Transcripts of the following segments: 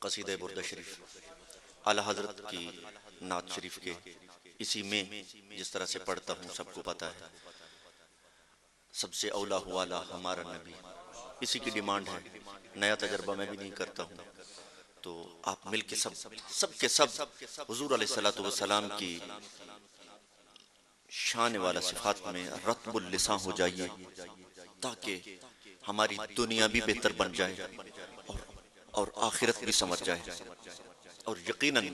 قصیدہ بردہ شریف اعلیٰ حضرت کی نعت شریف کے اسی میں جس طرح سے پڑھتا ہوں سب کو پتا ہے، سب سے اولا والا ہمارا نبی، اسی کی ڈیمانڈ ہے، نیا تجربہ میں بھی نہیں کرتا ہوں، تو آپ مل کے سب کے سب حضور علیہ السلام کی شان والا صفات میں رطب اللسان ہو جائیے، تاکہ ہماری دنیا بھی بہتر بن جائے اور آخرت بھی سمجھ جائے، اور یقیناً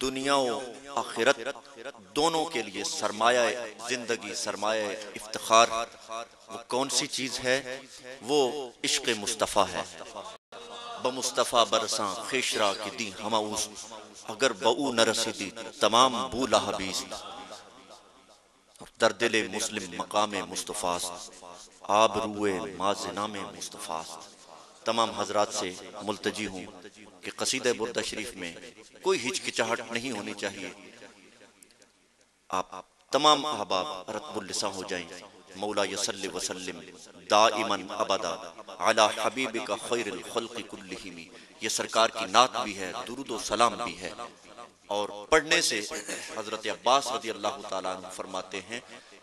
دنیا و آخرت دونوں کے لیے سرمایہ زندگی، سرمایہ افتخار وہ کون سی چیز ہے؟ وہ عشق مصطفیٰ ہے۔ بمصطفیٰ برساں خیشرا کی دی ہماؤس، اگر بہو نہ رسیدی تمام بولا حبیث، در دل مسلم مقام مصطفیٰ آب روئے مازنام مصطفیٰ۔ تمام حضرات سے ملتجی ہوں کہ قصیدہ بردہ شریف میں کوئی ہچکچاہٹ نہیں ہونی چاہیے، آپ تمام احباب رطب اللسان ہو جائیں۔ مولا یصلی وسلم دائما ابدا علی حبیبک خیر الخلق کلہم، یہ سرکار کی نعت بھی ہے، درود و سلام بھی ہے، اور پڑھنے سے حضرت عباس رضی اللہ تعالیٰ عنہ فرماتے ہیں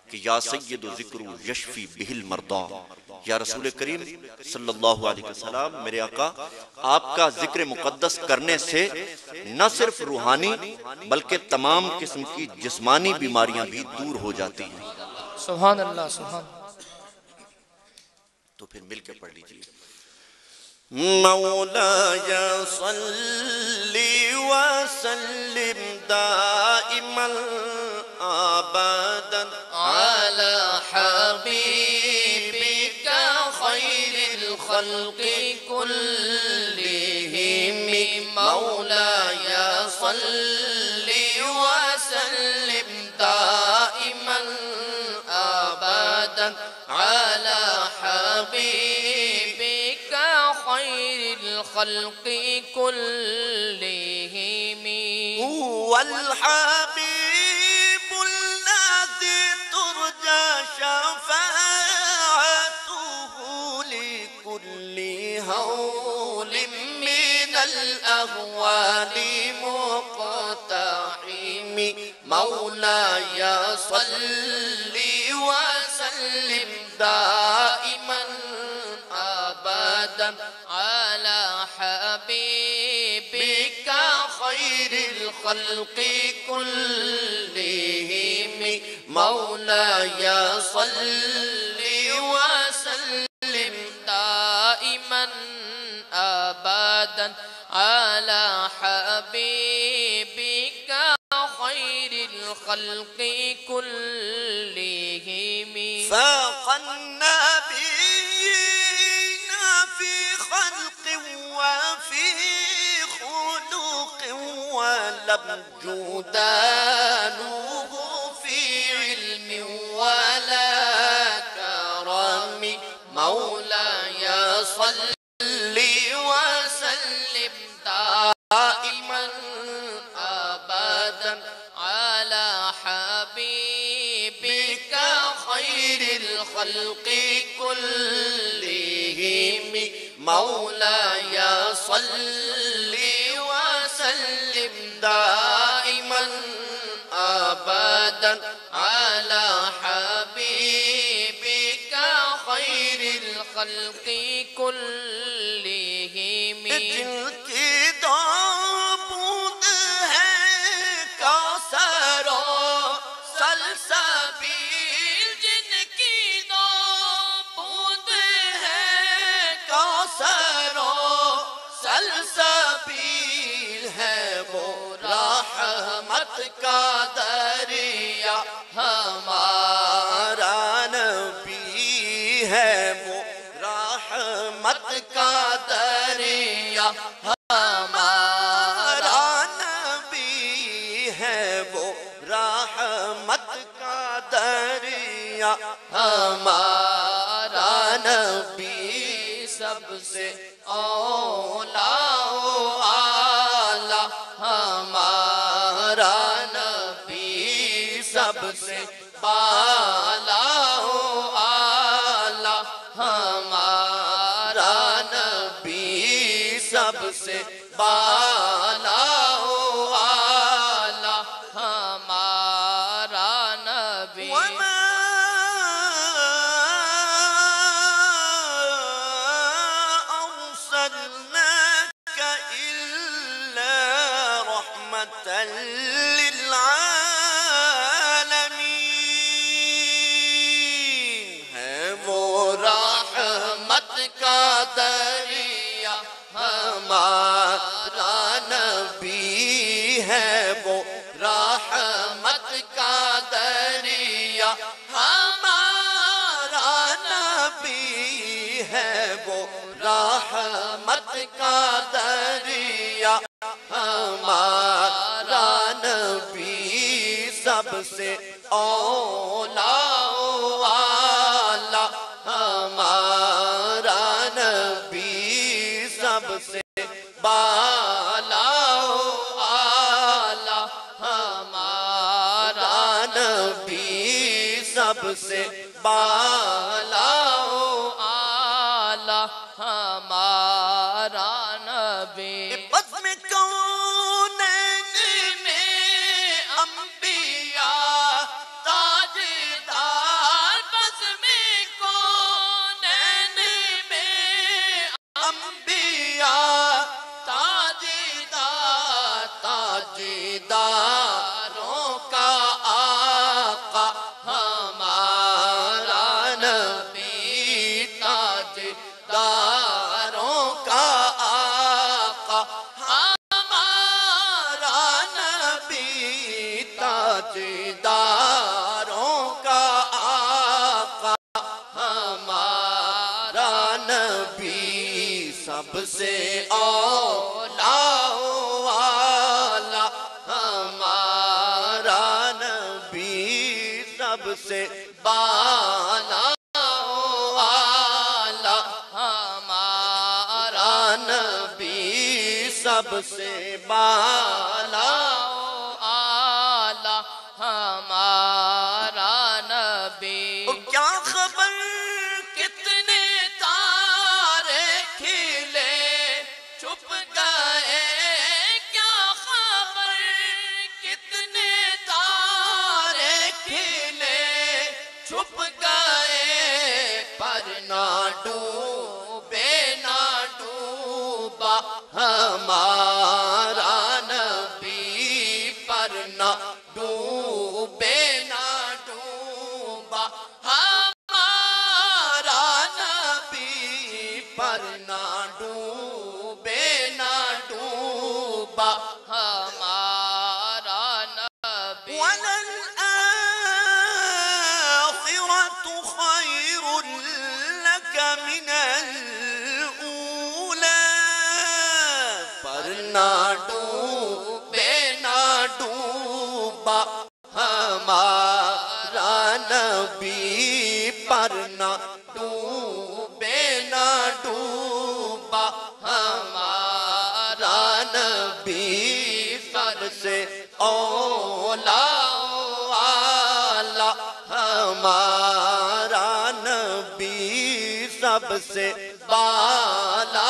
کہ یا سید ذکر یشفی بہ المرضی، یا رسول کریم صلی اللہ علیہ وسلم، میرے آقا، آپ کا ذکر مقدس کرنے سے نہ صرف روحانی بلکہ تمام قسم کی جسمانی بیماریاں بھی دور ہو جاتی ہیں۔ سبحان اللہ، سبحان اللہ۔ تو پھر مل کے پڑھ لیجئے۔ مولاي صل وسلم دائما ابدا على حبيبك خير الخلق كلهم، مولاي صل وسلم دائما ابدا على حبيبك خير الخلق كلهم، هو الحبيب الذي ترجى شفاعته لكل هول من الأهوال مقتحم، مولاي صل وسلم دائما أبدا على حبيبك خير الخلق كلهم، مولاي صل وسلم دائما أبدا على حبيبك خير الخلق كلهم، فاق النبيين في خلق وفي خلق، ولم جدانه في علم ولا كرم، مولاي صل وسلم دائما أبدا على حبيبك خير الخلق كلهم، مولاي صل وسلم دائما أبدا على حبيبك خير الخلق كلهم، جن کی دابود ہے کوثر و سلسبیل، جن کی دابود ہے کوثر و سلسبیل، ہے وہ رحمت کا دریا ہمارا نبی، ہے وہ رحمت کا دریا ہمارا نبی، ہے وہ رحمت کا دریا ہمارا نبی، سب سے اولا و اعلیٰ ہمارا نبی، سب سے بالا و اعلیٰ ہمارا نبی، سب سے بالا والا ہمارا نبی وما أرسلناك إلا رحمة للعالمين ہے وہ رحمت کا دریا ہمارا نبی ہے وہ رحمت کا دریا ہمارا نبی ہے وہ رحمت کا دریا ہمارا نبی سب سے اولا والا ہمارا نبی سب سے بالا والا ہمارا نبی سب سے بالا والا ہمارا نبی بزم کونین میں انبیاء تاجدار بزم کونین میں انبیاء تاجدار تاجداروں کا آقا ہمارا نبی تاجداروں کا آقا ہمارا نبی تاجداروں کا آقا ہمارا نبی سب سے اولا والا ہمارا نبی سب سے بالا والا ہمارا نبی سب سے بالا والا ہمارا نبی کیا خبر کتنے تارے کھلے چھپ گئے کیا خبر کتنے تارے کھلے چھپ گئے پر نہ ڈوبے نہ ڈوبا ہمارا نبی پر نہ ڈوبے نہ ڈوبا ہمارا نبی پر نہ ڈوبے نہ ڈوبا ہمارا نبی وللآخرة خير لك من الأولى پر نہ ڈوبے نہ ڈوبا ہمارا نبی پر نہ ڈوبے نہ ڈوبا ہمارا نبی سب سے اولا والا ہمارا نبی سب سے بالا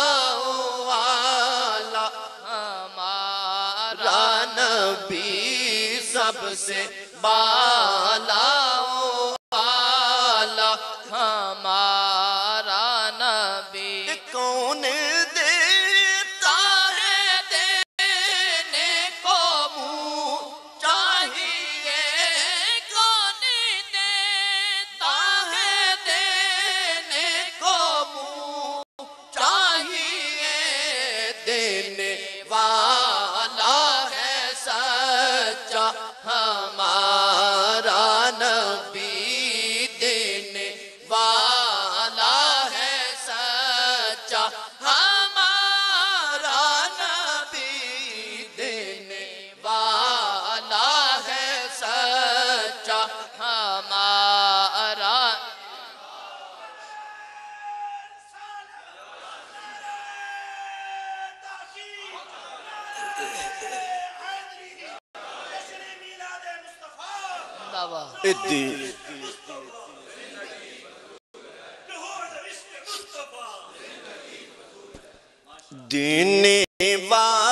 والا ہمارا نبی سب سے بالا والا ہمارا نبی کون دیتا ہے دینے کو منہ چاہیے کون دیتا ہے دینے کو منہ چاہیے دینے والا ہے سچا ہمارا نبی دینے والا ہے سچا ہمارا نبی دینے والا ہے سچا ہمارا ادي دینے والا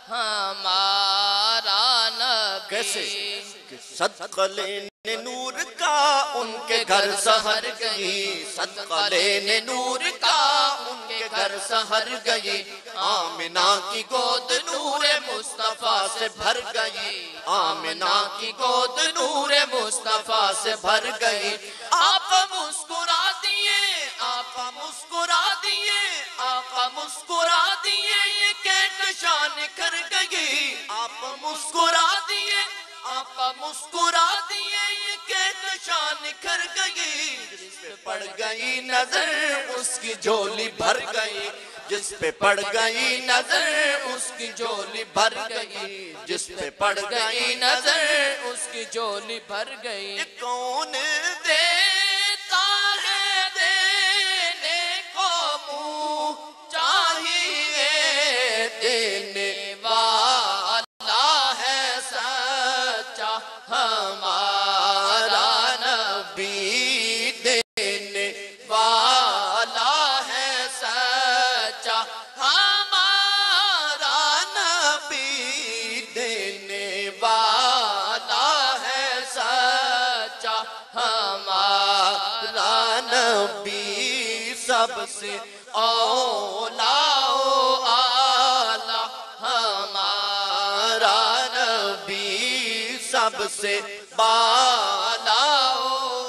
ہمارا نبی کیسے صدقہ لینے نور کا ان کے گھر سحر گئی، صدقہ لینے نور کا ان کے گھر سحر گئی، آمنہ کی گود نور مصطفیٰ سے بھر گئی، آمنہ کی گود نور مصطفیٰ سے بھر گئی۔ آقا مسکرا دیے، آقا مسکرا دیے، آقا مسکرا دیے، یہ کہکشاں نکھر گئی، آپ مسکرا دیے، آقا مسکرا دیے، یہ کہکشاں نکھر گئی، جس پہ پڑ گئی نظر اس کی جھولی بھر گئی، جس پہ پڑ گئی نظر اس کی جھولی بھر گئی، جس پہ پڑ گئی نظر اس کی جھولی بھر گئی۔ یہ کون دیتا ہے دینے کو منہ چاہیے دینے والا ہے سچا ہمارا نبی، دینے والا ہے سچا ہمارا نبی، دینے والا ہے سچا ہمارا نبی، سب سے اولا و اعلیٰ ہمارا نبی، سب سے بالا و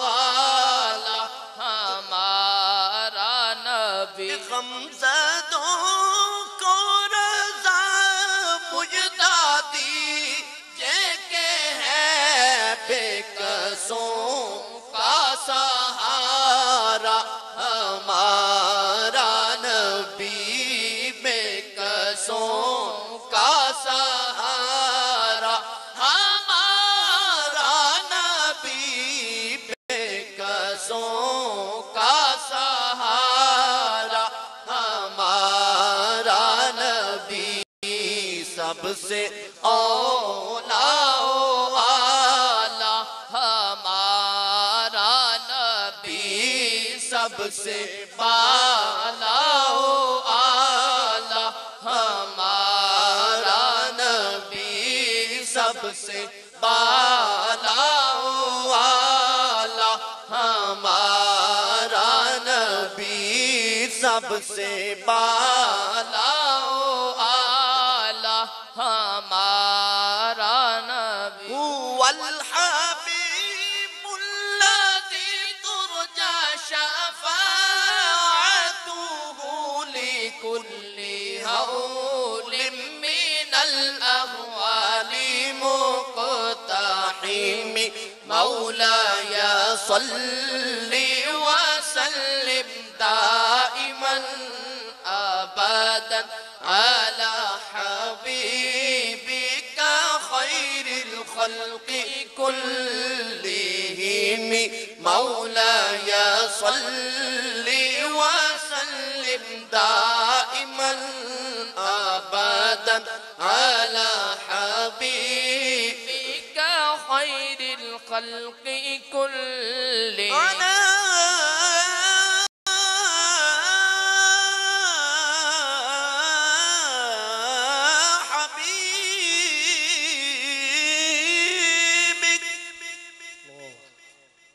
اعلیٰ ہمارا نبی۔ غمزدوں کو رضا مجدہ دیجئے کہ ہے بے کسوں کا سہارا ہمارا نبی، بے کسوں کا سہارا ہمارا نبی، بے کسوں کا سہارا ہمارا نبی، سب سے اولا و اعلیٰ ہمارا نبی، سب سے بالا و اعلیٰ ہمارا نبی، سب سے بالا و اعلیٰ ہمارا نبی، سب سے بالا و اعلیٰ ہمارا نبی۔ هو الحبيب الذي ترجى شفاعته لكل هول من الأهوال مقتحم، مولاي صل وسلم دائما أبدا على حبيبك خير الخلق كلهم، مولاي صل وسلم دائما أبدا على حبيبك خير الخلق كلهم، على حبيبك،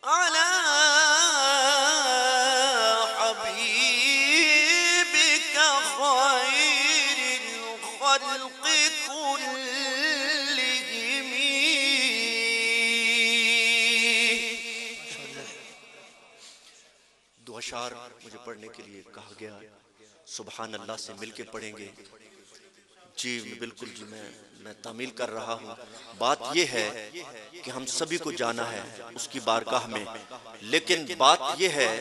على حبيبك خير الخلق كلهم۔ دو اشعار مجھے پڑھنے کے لیے کہا گیا، سبحان اللہ سے مل کے پڑھیں گے۔ جی بالکل جی، میں تعمیل کر رہا ہوں۔ بات یہ ہے کہ ہم سبھی کو جانا ہے اس کی بارگاہ میں، لیکن بات یہ ہے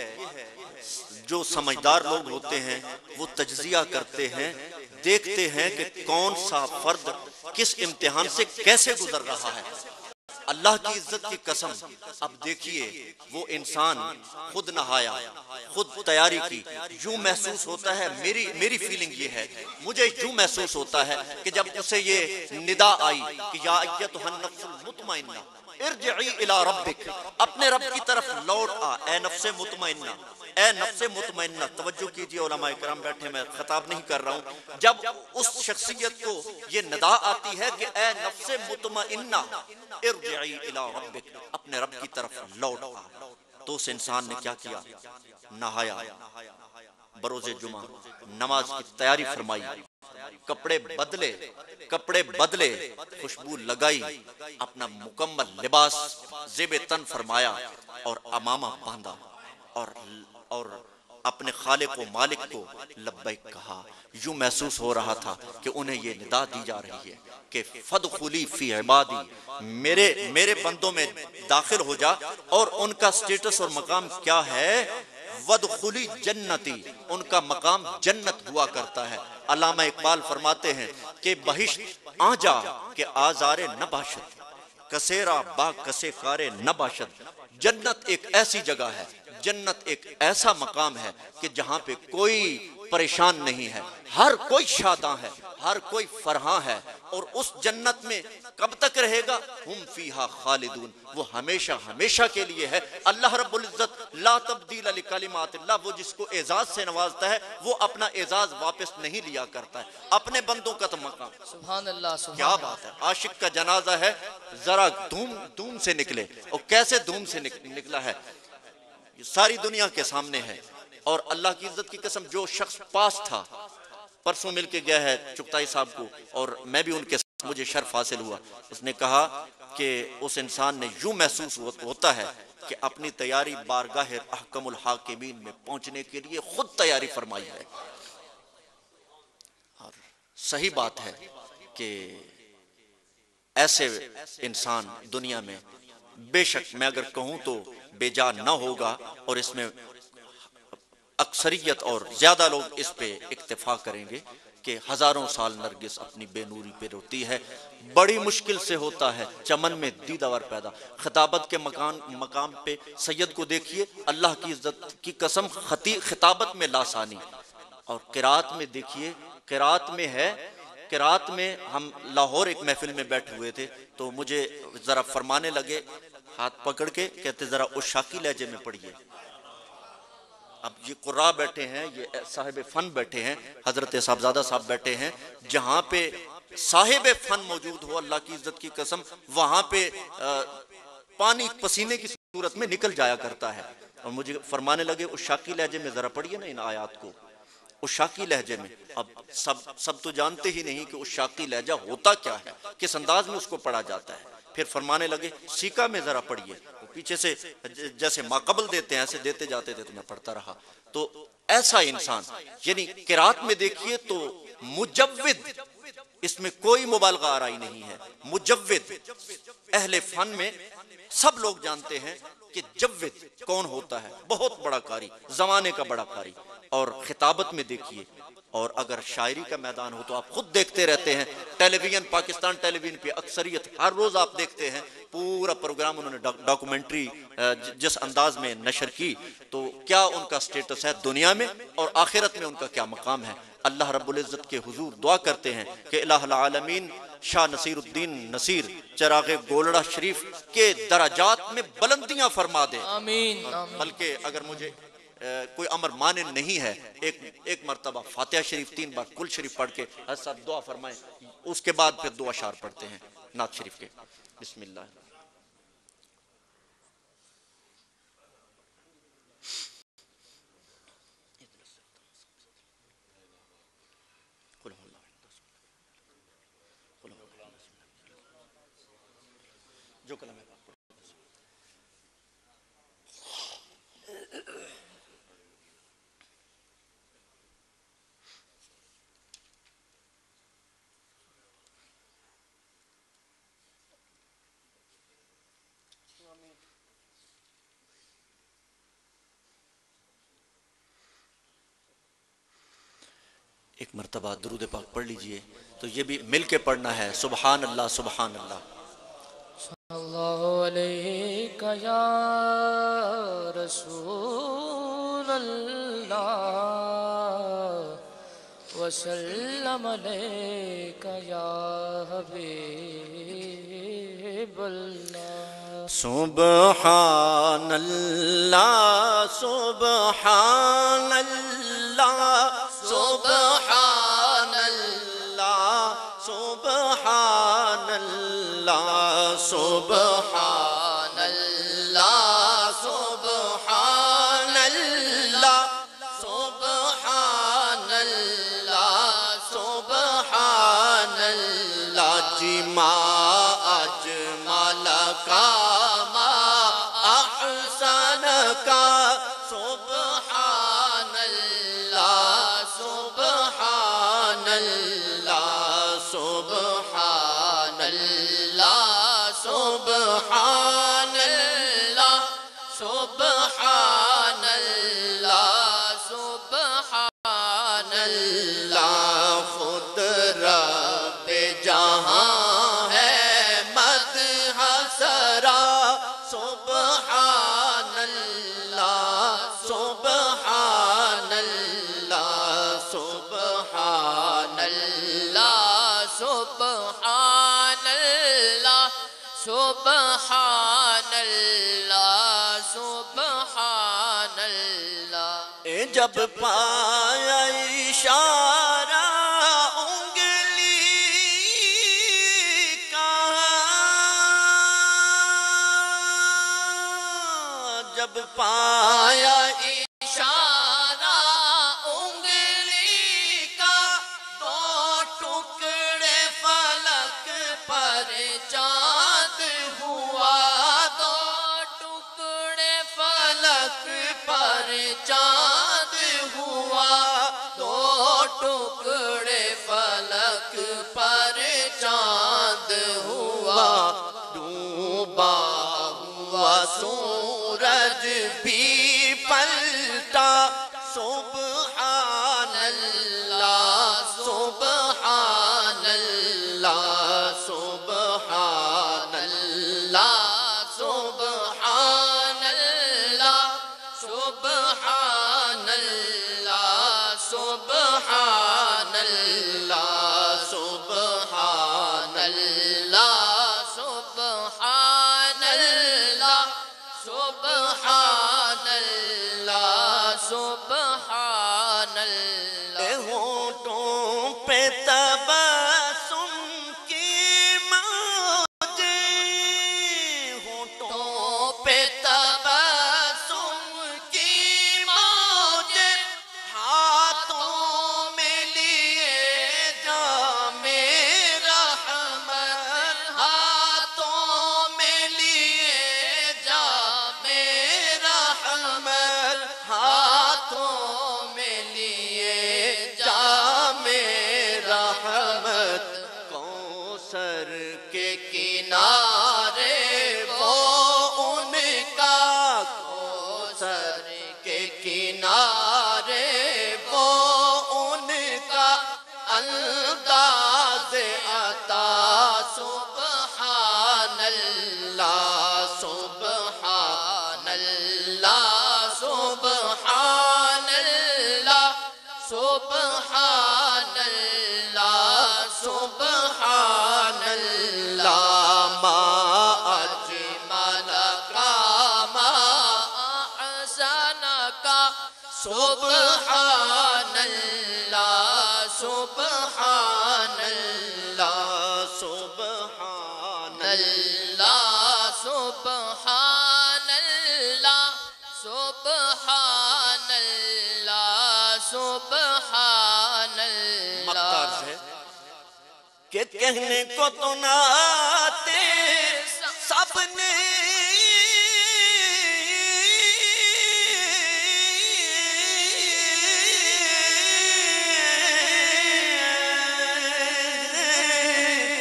جو سمجھدار لوگ ہوتے ہیں وہ تجزیہ کرتے ہیں، دیکھتے ہیں کہ کون سا فرد کس امتحان سے کیسے گزر رہا ہے۔ اللہ کی عزت کی قسم، اب دیکھیے وہ انسان خود نہایا، خود تیاری کی، یوں محسوس ہوتا ہے، میری فیلنگ یہ ہے، مجھے یوں محسوس ہوتا ہے کہ جب اسے یہ ندا آئی کہ یا ایتھا النفس المطمئنہ، ارجعی الی ربک، اپنے رب کی طرف لوٹ آ، اے نفس مطمئنہ، اے نفس مطمئنہ. توجہ کیجئے علماء کرام بیٹھے، میں خطاب نہیں کر رہا ہوں. جب اس شخصیت کو یہ ندا آتی ہے کہ اے نفس مطمئنہ ارجعی الی ربک، اپنے رب کی طرف لوٹ آ، تو اس انسان نے کیا کیا؟ نہایا، بروز جمعہ نماز کی تیاری فرمائی، کپڑے بدلے، خوشبو لگائی، اپنا مکمل لباس زیب تن فرمایا اور امامہ باندھا اور اپنے خالق و مالک کو لبیک کہا. یوں محسوس ہو رہا تھا کہ انہیں یہ ندا دی جا رہی ہے کہ فدخلی فی عبادی، میرے بندوں میں داخل ہو جا. اور ان کا سٹیٹس اور مقام کیا ہے؟ وَدْخُلِ جنتی، ان کا مقام جنت ہوا کرتا ہے. علامہ اقبال فرماتے ہیں کہ بہشت آ جا کہ آزارے نہ باشد، کسیرا با کسے کارے نہ باشد. جنت ایک ایسی جگہ ہے، جنت ایک ایسا مقام ہے کہ جہاں پہ کوئی پریشان نہیں ہے، ہر کوئی شاداں ہے، ہر کوئی فرحاں ہے. اور اس جنت میں کب تک رہے گا؟ ہم فیہا خالدون، وہ ہمیشہ ہمیشہ کے لیے ہے. اللہ رب العزت لا تبدیل لکلمات اللہ، وہ جس کو اعزاز سے نوازتا ہے وہ اپنا اعزاز واپس نہیں لیا کرتا ہے. اپنے بندوں کا تو مقام، سبحان اللہ، سبحان کیا بات ہے. عاشق کا جنازہ ہے، ذرا دھوم سے نکلے، اور کیسے دھوم سے نکلا ہے، یہ ساری دنیا کے سامنے ہے. اور اللہ کی عزت کی قسم، جو شخص پاس تھا، پرسوں مل کے گیا ہے چغتائی صاحب کو، اور میں بھی ان کے ساتھ، مجھے شرف حاصل ہوا. اس نے کہا کہ اس انسان نے یوں محسوس ہوتا ہے کہ اپنی تیاری بارگاہ احکم الحاکمین میں پہنچنے کے لیے خود تیاری فرمائی ہے. اور صحیح بات ہے کہ ایسے انسان دنیا میں بے شک میں اگر کہوں تو بے جا نہ ہوگا، اور اس میں اکثریت اور زیادہ لوگ اس پہ اکتفا کریں گے کہ ہزاروں سال نرگس اپنی بے نوری پہ روتی ہے. بڑی مشکل سے ہوتا ہے چمن میں دیدہ ور پیدا. خطابت کے مقام پہ سید کو دیکھیے، اللہ کی عزت کی قسم خطابت میں لاسانی. اور قرات میں دیکھیے، قرات میں ہے، قرات میں ہم لاہور ایک محفل میں بیٹھے ہوئے تھے، تو مجھے ذرا فرمانے لگے ہاتھ پکڑ کے، کہتے ذرا اشاقی لہجے میں پڑھیے. اب یہ قراء بیٹھے ہیں، یہ صاحب فن بیٹھے ہیں، حضرت صاحبزادہ صاحب بیٹھے ہیں، جہاں پہ صاحب فن موجود ہو اللہ کی عزت کی قسم، وہاں پہ پانی پسینے کی صورت میں نکل جایا کرتا ہے. اور مجھے فرمانے لگے اشاقی لہجے میں ذرا پڑھیے نا ان آیات کو، اشاقی لہجے میں. اب سب تو جانتے ہی نہیں کہ اشاقی لہجہ ہوتا کیا ہے، کس انداز میں اس کو پڑھا جاتا ہے. پھر فرمانے لگے سیکا میں ذرا پڑھیے. پیچھے سے جیسے ماقبل دیتے ہیں ایسے دیتے جاتے تھے، تو میں پڑھتا رہا. تو ایسا انسان، یعنی قرات میں دیکھیے تو مجود، اس میں کوئی مبالغہ آرائی نہیں ہے، مجود. اہل فن میں سب لوگ جانتے ہیں کہ جود کون ہوتا ہے، بہت بڑا قاری، زمانے کا بڑا قاری. اور خطابت میں دیکھیے، اور اگر شاعری کا میدان ہو تو آپ خود دیکھتے رہتے ہیں ٹیلی ویژن، پاکستان ٹیلی ویژن پہ اکثریت ہر روز آپ دیکھتے ہیں پورا پروگرام انہوں نے ڈاکومنٹری جس انداز میں نشر کی. تو کیا ان کا سٹیٹس ہے دنیا میں، اور آخرت میں ان کا کیا مقام ہے. اللہ رب العزت کے حضور دعا کرتے ہیں کہ الہ العالمین شاہ نصیر الدین نصیر چراغ گولڑا شریف کے درجات میں بلندیاں فرما دے. آمین. بلکہ اگر مجھے کوئی امر مانے نہیں ہے، ایک مرتبہ فاتحہ شریف 3 بار کل شریف پڑھ کے حضرت دعا فرمائیں، اس کے بعد پھر 2 اشعار پڑھتے ہیں نعت شریف کے. بسم اللہ. جو کلمہ ہے ایک مرتبہ درود پاک پڑھ لیجئے. تو یہ بھی مل کے پڑھنا ہے، سبحان اللہ سبحان اللہ. اللہ علیکہ یا رسول اللہ وسلم علیکہ یا حبیب اللہ. سبحان اللہ سبحان اللہ سبحان اللہ سبحان اللہ سبحان اللہ سبحان اللہ سبحان اللہ سبحان اللہ جی ما اجمل کا ما احسن کا سبحان اللہ سبحان اللہ سبحان اللہ سبحان اللہ سبحان اللہ سبحان اللہ خود رب جہاں ہے مدح سرا سبحان اللہ سبحان اللہ سبحان اللہ سبحان اللہ سبحان اللہ سبحان اللہ جب پایا اشارہ انگلی کا جب پایا اشارہ انگلی کا دو ٹکڑے فلک پر چاند ہوا دو ٹکڑے فلک پر چاند ہوا دو ٹکڑے فلک پر چاند ہوا ڈوبا ہوا سورج بھی پلٹا سبحان اللہ سبحان اللہ سبحان اللہ سبحان اللہ سبحان اللہ سبحان اللہ سبحان اللہ سبحان اللہ سبحان اللہ سبحان اللہ ہونٹوں پہ تبسم کی موجیں ہونٹوں پہ تبسم کی موجیں ہاتھوں میں لیے جام رحمت ہاتھوں میں لیے جام رحمت ہاتھوں میں لیے جام رحمت کوثر کے کنارے وہ ان کا کوثر کے کنارے وہ ان کا انداز عطا سبحان اللہ سبحان اللہ سبحان اللہ سبحان اللہ سبحان اللہ ما اجمل کا ما احسن کا سبحان اللہ سبحان اللہ سبحان اللہ سبحان اللہ سبحان اللہ سبحان مقطع اللہ ہے کہ کہنے کو تو نہ آتے سب نے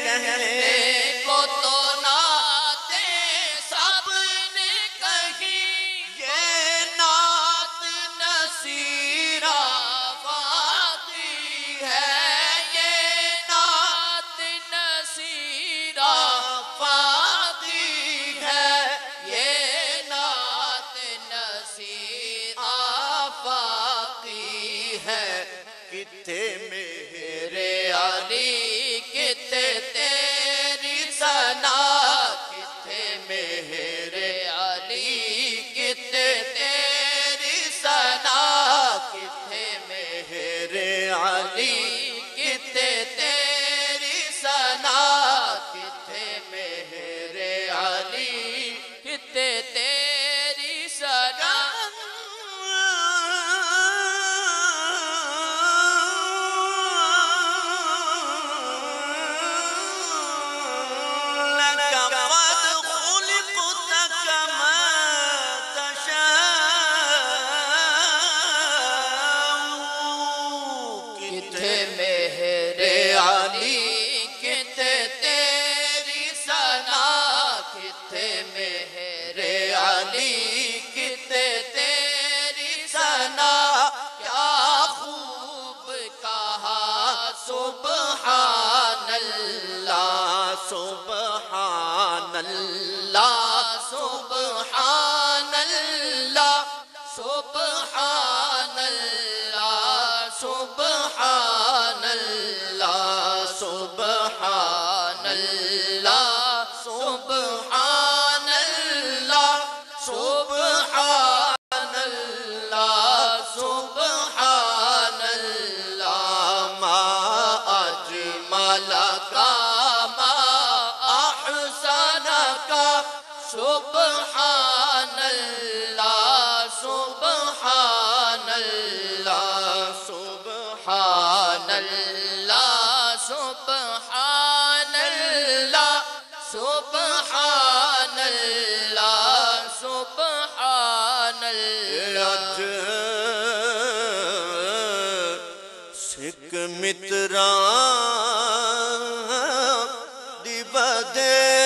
کہنے کو تو نہ آتے سب نے کہی یہ نعت نصیرہ فاقی ہے یہ نعت نصیرہ فاقی ہے یہ نعت نصیرہ فاقی ہے کتے میرے میرے علی کتے تیرے سبحان اللہ سبحان اللہ سبحان اللہ سبحان اللہ سبحان اللہ سبحان اللہ سبحان اللہ سبحان اللہ ما اجمل کا ما احسن کا سبحان اللہ سبحان اللہ سبحان اللہ سبحان اللہ سبحان اللہ سبحان اللہ سکھ متران دی بدے